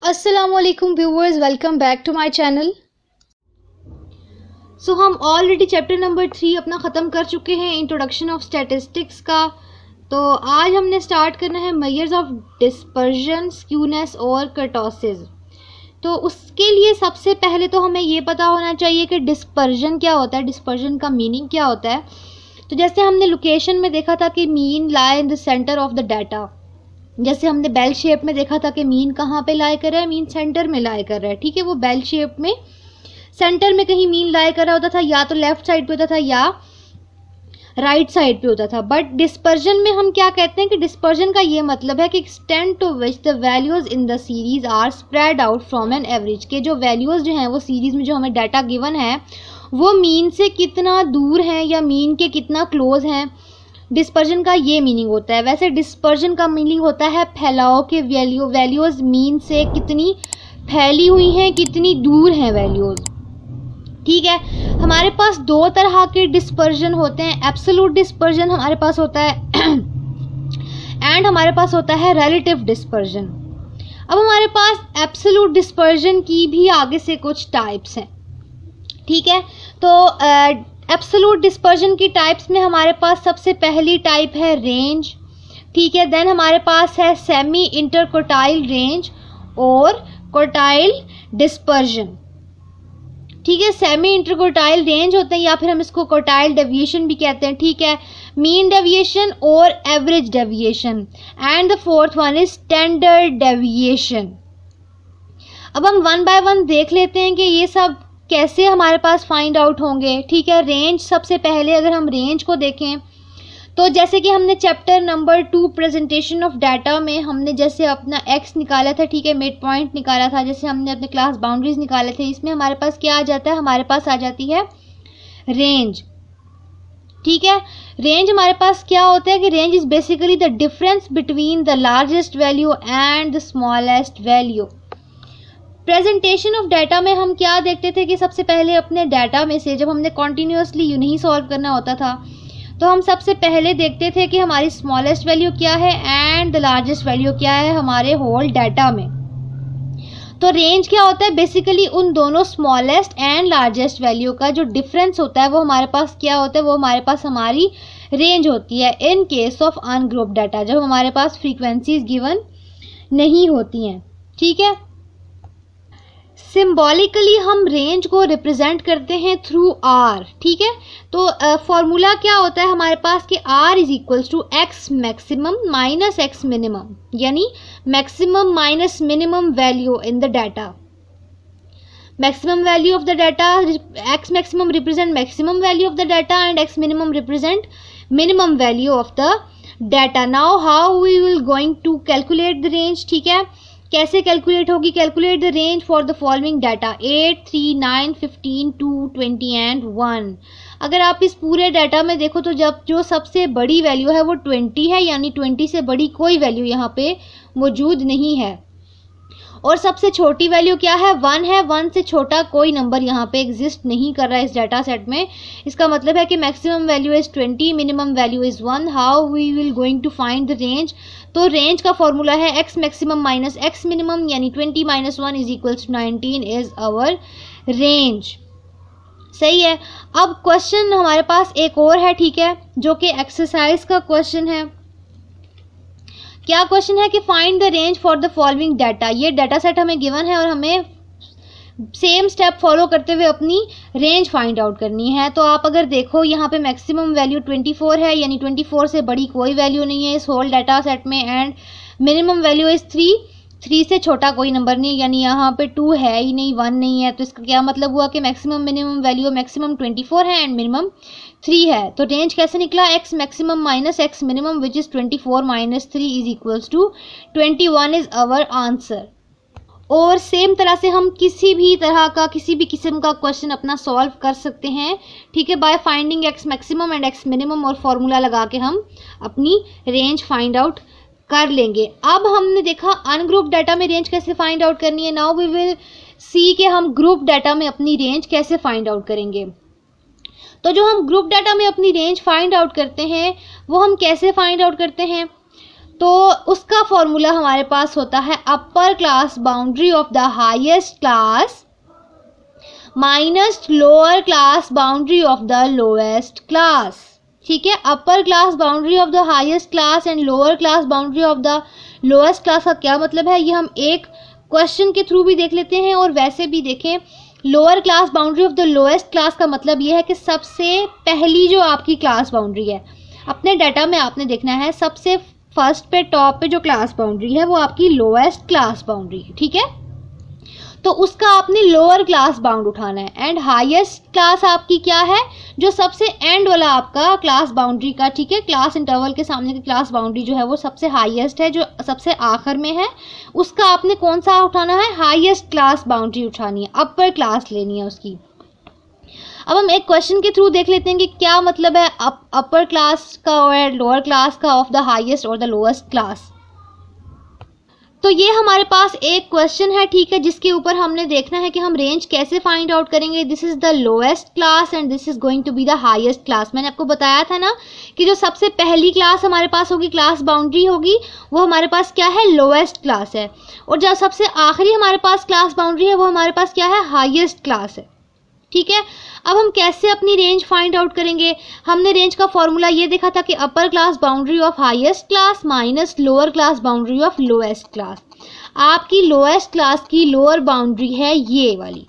अस्सलामुअलैकुम viewers, welcome back to my channel. So हम already chapter number 3 अपना ख़त्म कर चुके हैं, इंट्रोडक्शन ऑफ स्टैटिस्टिक्स का। तो आज हमने स्टार्ट करना है मेजर्स ऑफ डिस्पर्जन, स्क्यूनेस और कर्टोसिस। तो उसके लिए सबसे पहले तो हमें ये पता होना चाहिए कि डिस्पर्जन क्या होता है, डिस्पर्जन का मीनिंग क्या होता है। तो जैसे हमने लोकेशन में देखा था कि mean lie in the centre of the data, जैसे हमने बेल शेप में देखा था कि मीन कहाँ पे लाई कर रहा है, मीन सेंटर में लाई कर रहा है। ठीक है, वो बेल शेप में सेंटर में कहीं मीन लाई कर रहा होता था, या तो लेफ्ट साइड पे होता था या राइट साइड पे होता था। बट डिस्पर्जन में हम क्या कहते हैं कि डिस्पर्जन का ये मतलब है कि extent to which the values in the series are spread out from an average, के जो वैल्यूज जो हैं वो सीरीज में जो हमें डाटा गिवन है वो मीन से कितना दूर हैं या मीन के कितना क्लोज हैं। डिस्पर्जन का ये मीनिंग होता है। वैसे डिस्पर्जन का मीनिंग होता है फैलाव के वैल्यूज मीन से कितनी फैली हुई हैं, कितनी दूर हैं वैल्यूज। ठीक है, हमारे पास दो तरह के डिस्पर्जन होते हैं। एब्सोल्यूट डिस्पर्जन हमारे पास होता है एंड हमारे पास होता है रिलेटिव डिस्पर्जन। अब हमारे पास एब्सोल्यूट डिस्पर्जन की भी आगे से कुछ टाइप्स हैं। ठीक है, तो एब्सोल्यूट डिस्पर्जन की टाइप्स में हमारे पास सबसे पहली टाइप है रेंज। ठीक है, देन हमारे पास है सेमी इंटरक्वार्टाइल रेंज और क्वार्टाइल डिस्पर्जन। ठीक है, सेमी इंटरक्वार्टाइल रेंज होते हैं या फिर हम इसको क्वार्टाइल डेविएशन भी कहते हैं। ठीक है, मीन डेविएशन और average deviation, and the fourth one is standard deviation. अब हम वन बाय वन देख लेते हैं कि ये सब कैसे हमारे पास फाइंड आउट होंगे। ठीक है, रेंज सबसे पहले अगर हम रेंज को देखें तो जैसे कि हमने chapter number 2 presentation of data में हमने जैसे अपना एक्स निकाला था, ठीक है, मिड पॉइंट निकाला था, जैसे हमने अपने क्लास बाउंड्रीज निकाले थे, इसमें हमारे पास क्या आ जाता है, हमारे पास आ जाती है रेंज। ठीक है, रेंज हमारे पास क्या होता है कि range is basically the difference between the largest value and the smallest value. Presentation of data में हम क्या देखते थे कि सबसे पहले अपने डाटा में से जब हमने कॉन्टिन्यूसली यू नहीं सॉल्व करना होता था तो हम सबसे पहले देखते थे कि हमारी स्मॉलेस्ट वैल्यू क्या है एंड द लार्जेस्ट वैल्यू क्या है हमारे होल डाटा में। तो रेंज क्या होता है, बेसिकली उन दोनों स्मॉलेस्ट एंड लार्जेस्ट वैल्यू का जो डिफरेंस होता है वो हमारे पास क्या होता है, वो हमारे पास हमारी रेंज होती है in case of ungroup data, जब हमारे पास फ्रीक्वेंसीज गिवन नहीं होती हैं। ठीक है, सिंबॉलिकली हम रेंज को रिप्रेजेंट करते हैं थ्रू आर। ठीक है, तो फॉर्मूला क्या होता है हमारे पास कि R is equals to X maximum minus x minimum, यानी maximum minus minimum value in the data. Maximum value of the data, X maximum represent maximum value of the data and X minimum represent minimum value of the data. Now how we will going to calculate the range. ठीक है, कैसे calculate होगी, calculate the range for the following data 8, 3, 9, 15, 2, 20 and 1। अगर आप इस पूरे data में देखो तो जब जो सबसे बड़ी वैल्यू है वो 20 है, यानी 20 से बड़ी कोई वैल्यू यहाँ पे मौजूद नहीं है, और सबसे छोटी वैल्यू क्या है, 1 है। 1 से छोटा कोई नंबर यहाँ पे एग्जिस्ट नहीं कर रहा है इस डाटा सेट में। इसका मतलब है कि maximum value is 20, minimum value is 1। How we will going to find the range. तो रेंज का फॉर्मूला है x maximum minus x minimum, यानी 20 minus 1 is equals to 19 is our range. सही है, अब क्वेश्चन हमारे पास एक और है, ठीक है, जो कि एक्सरसाइज का क्वेश्चन है। क्या क्वेश्चन है कि find the range for the following data. ये डाटा सेट हमें गिवन है और हमें सेम स्टेप फॉलो करते हुए अपनी रेंज फाइंड आउट करनी है। तो आप अगर देखो यहाँ पे मैक्सिमम वैल्यू 24 है, यानी 24 से बड़ी कोई वैल्यू नहीं है इस होल डाटा सेट में, एंड मिनिमम वैल्यू इज 3 से छोटा कोई नंबर नहीं, यानी यहाँ पे 2 है ही नहीं, 1 नहीं है। तो इसका क्या मतलब हुआ कि मैक्सिमम मिनिमम वैल्यू मैक्सिमम 24 है एंड मिनिमम 3 है। तो रेंज कैसे निकला, x maximum minus x minimum which is 24 minus 3 is equals to 21 is our answer. और सेम तरह से हम किसी भी तरह का किसी भी किस्म का क्वेश्चन अपना सॉल्व कर सकते हैं। ठीक है, by finding x maximum and X minimum, और फॉर्मूला लगा के हम अपनी रेंज फाइंड आउट कर लेंगे। अब हमने देखा अनग्रुप डाटा में रेंज कैसे फाइंड आउट करनी है। नाउ वी विल सी कि हम ग्रुप डाटा में अपनी रेंज कैसे फाइंड आउट करेंगे। तो जो हम ग्रुप डाटा में अपनी रेंज फाइंड आउट करते हैं वो हम कैसे फाइंड आउट करते हैं, तो उसका फॉर्मूला हमारे पास होता है upper class boundary of the highest class minus lower class boundary of the lowest class. ठीक है, upper class boundary of the highest class and lower class boundary of the lowest class का क्या मतलब है, ये हम एक क्वेश्चन के थ्रू भी देख लेते हैं और वैसे भी देखें। Lower class boundary of the lowest class का मतलब ये है कि सबसे पहली जो आपकी क्लास बाउंड्री है, अपने डाटा में आपने देखना है सबसे फर्स्ट पे टॉप पे जो क्लास बाउंड्री है वो आपकी लोएस्ट क्लास बाउंड्री है। ठीक है, तो उसका आपने लोअर क्लास बाउंड उठाना है एंड हाईएस्ट क्लास आपकी क्या है, जो सबसे एंड वाला आपका क्लास बाउंड्री का, ठीक है, क्लास इंटरवल के सामने की क्लास बाउंड्री जो है वो सबसे हाईएस्ट है, जो सबसे आखिर में है, उसका आपने कौन सा उठाना है, हाईएस्ट क्लास बाउंड्री उठानी है, अपर क्लास लेनी है उसकी। अब हम एक क्वेश्चन के थ्रू देख लेते हैं कि क्या मतलब है अपर क्लास का और लोअर क्लास का ऑफ द हाईएस्ट और द लोएस्ट क्लास। तो ये हमारे पास एक क्वेश्चन है, ठीक है, जिसके ऊपर हमने देखना है कि हम रेंज कैसे फाइंड आउट करेंगे। This is the lowest class and this is going to be the highest class. मैंने आपको बताया था ना कि जो सबसे पहली क्लास हमारे पास होगी, क्लास बाउंड्री होगी, वो हमारे पास क्या है, लोएस्ट क्लास है, और जो सबसे आखिरी हमारे पास क्लास बाउंड्री है वो हमारे पास क्या है, हाईएस्ट क्लास है। ठीक है, अब हम कैसे अपनी रेंज फाइंड आउट करेंगे। हमने रेंज का फॉर्मूला ये देखा था कि upper class boundary of highest class minus lower class boundary of lowest class. आपकी लोएस्ट क्लास की लोअर बाउंड्री है ये वाली,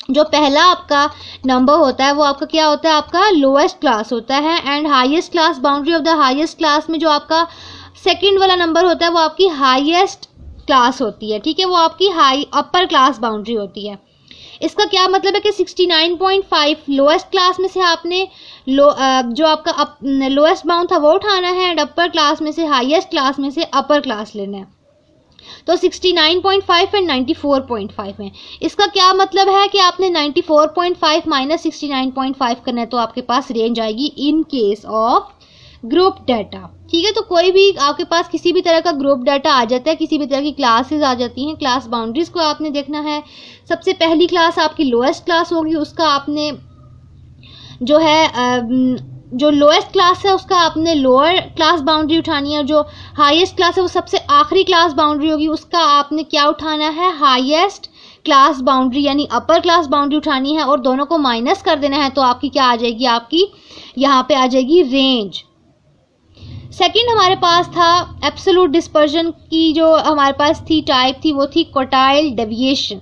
जो पहला आपका नंबर होता है वो आपका क्या होता है, आपका लोएस्ट क्लास होता है, and highest class boundary of the highest class में जो आपका सेकेंड वाला नंबर होता है वो आपकी हाईएस्ट क्लास होती है। ठीक है, वो आपकी अपर क्लास बाउंड्री होती है। इसका क्या मतलब है कि 69.5 लोएस्ट क्लास में से आपने जो आपका लोएस्ट बाउंड था वो उठाना है एंड अपर क्लास में से, हाईएस्ट क्लास में से अपर क्लास लेना है। तो 69.5 एंड 94.5 है। इसका क्या मतलब है कि आपने 94.5 माइनस 69.5 करना है, तो आपके पास रेंज आएगी in case of group data. ठीक है, तो कोई भी आपके पास किसी भी तरह का ग्रुप डाटा आ जाता है, किसी भी तरह की क्लासेस आ जाती हैं, क्लास बाउंड्रीज को आपने देखना है। सबसे पहली क्लास आपकी लोएस्ट क्लास होगी, उसका आपने जो है जो लोएस्ट क्लास है उसका आपने लोअर क्लास बाउंड्री उठानी है, और जो हाईएस्ट क्लास है वो सबसे आखिरी क्लास बाउंड्री होगी, उसका आपने क्या उठाना है, हाईएस्ट क्लास बाउंड्री यानी अपर क्लास बाउंड्री उठानी है, और दोनों को माइनस कर देना है, तो आपकी क्या आ जाएगी, आपकी यहाँ पे आ जाएगी रेंज। सेकंड हमारे पास था एब्सोल्यूट डिस्पर्जन की, जो हमारे पास थी टाइप थी वो थी क्वार्टाइल डेविएशन।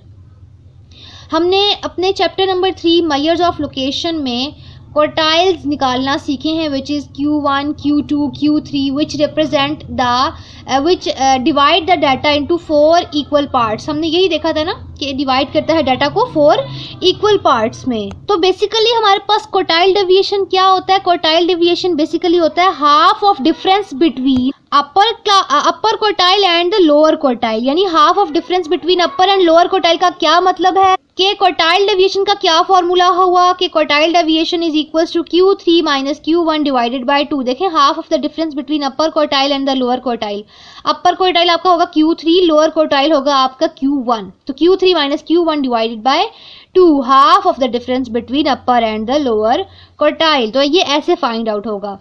हमने अपने chapter number 3 measures of location में क्वार्टाइल्स निकालना सीखे हैं, which is Q1, Q2, Q3, which represent the which divide the data into 4 equal parts. हमने यही देखा था ना कि डिवाइड करता है डाटा को 4 इक्वल पार्ट्स में। तो बेसिकली हमारे पास क्वार्टाइल डेविएशन क्या होता है, क्वार्टाइल डेविएशन बेसिकली होता है half of difference between upper quartile and the lower quartile, यानी half of difference between upper and lower quartile का क्या मतलब है कि क्वार्टाइल डेविएशन का क्या फॉर्मूला हुआ कि quartile deviation is equals to Q3 minus Q1 divided by 2। देखें, half of the difference between upper quartile and the lower quartile. Upper quartile आपका होगा Q3, लोअर क्वार्टाइल होगा आपका Q1, तो Q3 minus Q1 divided by 2, half of the difference between upper and the lower quartile. तो ये ऐसे find out होगा।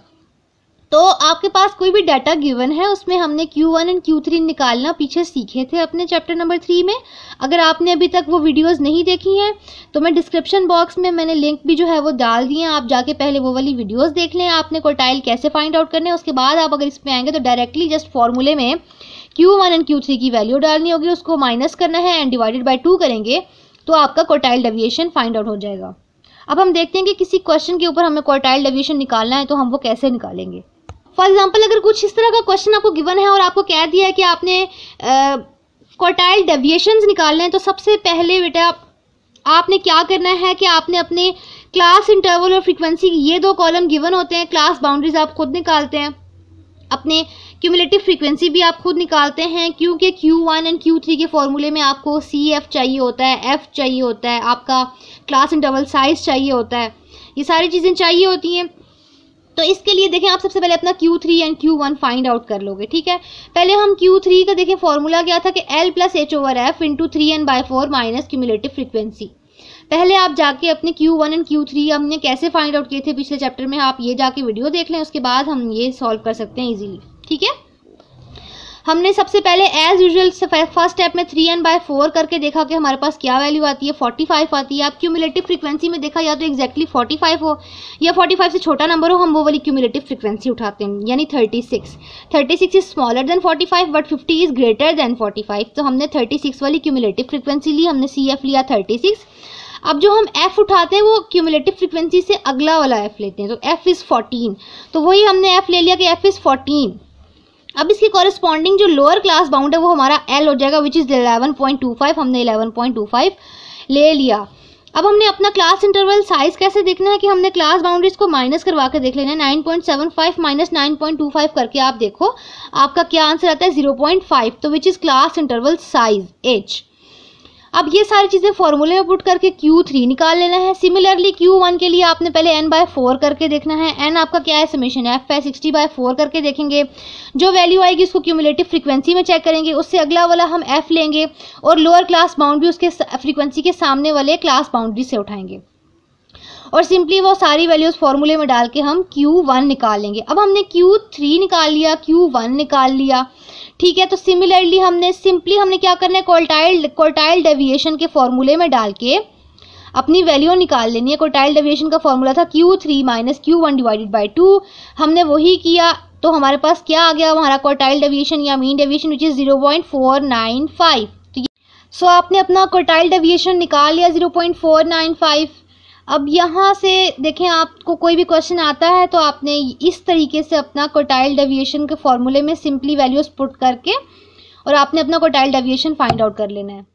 तो आपके पास कोई भी डाटा गिवन है, उसमें हमने Q1 एंड Q3 निकालना पीछे सीखे थे अपने चैप्टर नंबर 3 में। अगर आपने अभी तक वो वीडियोस नहीं देखी हैं तो मैं डिस्क्रिप्शन बॉक्स में मैंने लिंक भी जो है वो डाल दिए हैं, आप जाके पहले वो वाली वीडियोस देख लें। आपने क्वार्टाइल कैसे फाइंड आउट करने हैं, उसके बाद आप अगर इसमें आएंगे तो डायरेक्टली जस्ट फॉर्मूले में Q1 एंड Q3 की वैल्यू डालनी होगी, उसको माइनस करना है एंड डिवाइडेड बाय 2 करेंगे तो आपका क्वार्टाइल डेविएशन फाइंड आउट हो जाएगा। अब हम देखते हैं कि किसी क्वेश्चन के ऊपर हमें क्वार्टाइल डेविएशन निकालना है तो हम वो कैसे निकालेंगे। फॉर एग्जाम्पल, अगर कुछ इस तरह का क्वेश्चन आपको गिवन है और आपको कह दिया है कि आपने क्वार्टाइल डेविएशंस निकालने हैं, तो सबसे पहले बेटा आपने क्या करना है कि आपने अपने क्लास इंटरवल और फ्रीक्वेंसी ये 2 कॉलम गिवन होते हैं, क्लास बाउंड्रीज आप खुद निकालते हैं, अपने क्यूमुलेटिव फ्रीक्वेंसी भी आप खुद निकालते हैं, क्योंकि Q1 एंड Q3 के फॉर्मूले में आपको CF चाहिए होता है, F चाहिए होता है, आपका क्लास इंटरवल साइज चाहिए होता है, ये सारी चीज़ें चाहिए होती हैं। तो इसके लिए देखें, आप सबसे पहले अपना Q3 and Q1 find out कर लोगे। ठीक है, पहले हम Q3 का देखें फॉर्मूला क्या था कि L plus H/F into 3n/4 minus cumulative frequency. पहले आप जाके अपने Q1 एंड Q3 हमने कैसे फाइंड आउट किए थे पिछले चैप्टर में, आप ये जाके वीडियो देख लें, उसके बाद हम ये सॉल्व कर सकते हैं इजीली। ठीक है, हमने सबसे पहले एज यूजुअल फर्स्ट स्टेप में 3n/4 करके देखा कि हमारे पास क्या वैल्यू आती है, 45 आती है। आप क्यूमुलेटिव फ्रीक्वेंसी में देखा या तो एग्जैक्टली 45 हो या 45 से छोटा नंबर हो, हम वो वाली क्यूमुलेटिव फ्रीक्वेंसी उठाते हैं, यानी 36 is smaller than 45 but 50 is greater than 45। तो हमने 36 वाली क्यूमुलेटिव फ्रीक्वेंसी ली, हमने CF लिया 36। अब जो हम f उठाते हैं वो क्यूमुलेटिव फ्रीक्वेंसी से अगला वाला f लेते हैं, तो f इज 14। तो वही हमने f ले लिया कि f इज 14। अब इसके कॉरेस्पॉन्डिंग जो लोअर क्लास बाउंड है वो हमारा L हो जाएगा, विच इज 11.25। हमने 11.25 ले लिया। अब हमने अपना क्लास इंटरवल साइज कैसे देखना है कि हमने क्लास बाउंड्रीज को माइनस करवा के देख लेना है। 9.75 माइनस 9.25 करके आप देखो आपका क्या आंसर आता है, 0.5। तो which is class interval size H। अब ये सारी चीज़ें फॉर्मूले में पुट करके Q3 निकाल लेना है। सिमिलरली Q1 के लिए आपने पहले n/4 करके देखना है। n आपका क्या है, समेशन f है, 60/4 करके देखेंगे। जो वैल्यू आएगी उसको क्यूमुलेटिव फ्रीक्वेंसी में चेक करेंगे, उससे अगला वाला हम f लेंगे और लोअर क्लास बाउंड्री उसके फ्रीक्वेंसी के सामने वाले क्लास बाउंड्री से उठाएंगे और सिंपली वो सारी वैल्यूज फॉर्मूले में डाल के हम Q1 निकाल लेंगे। अब हमने Q3 निकाल लिया, Q1 निकाल लिया, ठीक है। तो सिमिलरली हमने क्या करना है, क्वार्टाइल डेविएशन के फॉर्मूले में डाल के अपनी वैल्यू निकाल लेनी है। क्वार्टाइल डेविएशन का फॉर्मूला था Q3 minus Q1 divided by 2। हमने वही किया तो हमारे पास क्या आ गया, हमारा क्वार्टाइल डेविएशन या मीन डेविएशन विच इज 0.495। सो आपने अपना क्वार्टाइल डेविएशन निकाल लिया 0.495। अब यहाँ से देखें, आपको कोई भी क्वेश्चन आता है तो आपने इस तरीके से अपना क्वार्टाइल डेविएशन के फॉर्मूले में सिंपली वैल्यूज पुट करके और आपने अपना क्वार्टाइल डेविएशन फाइंड आउट कर लेना है।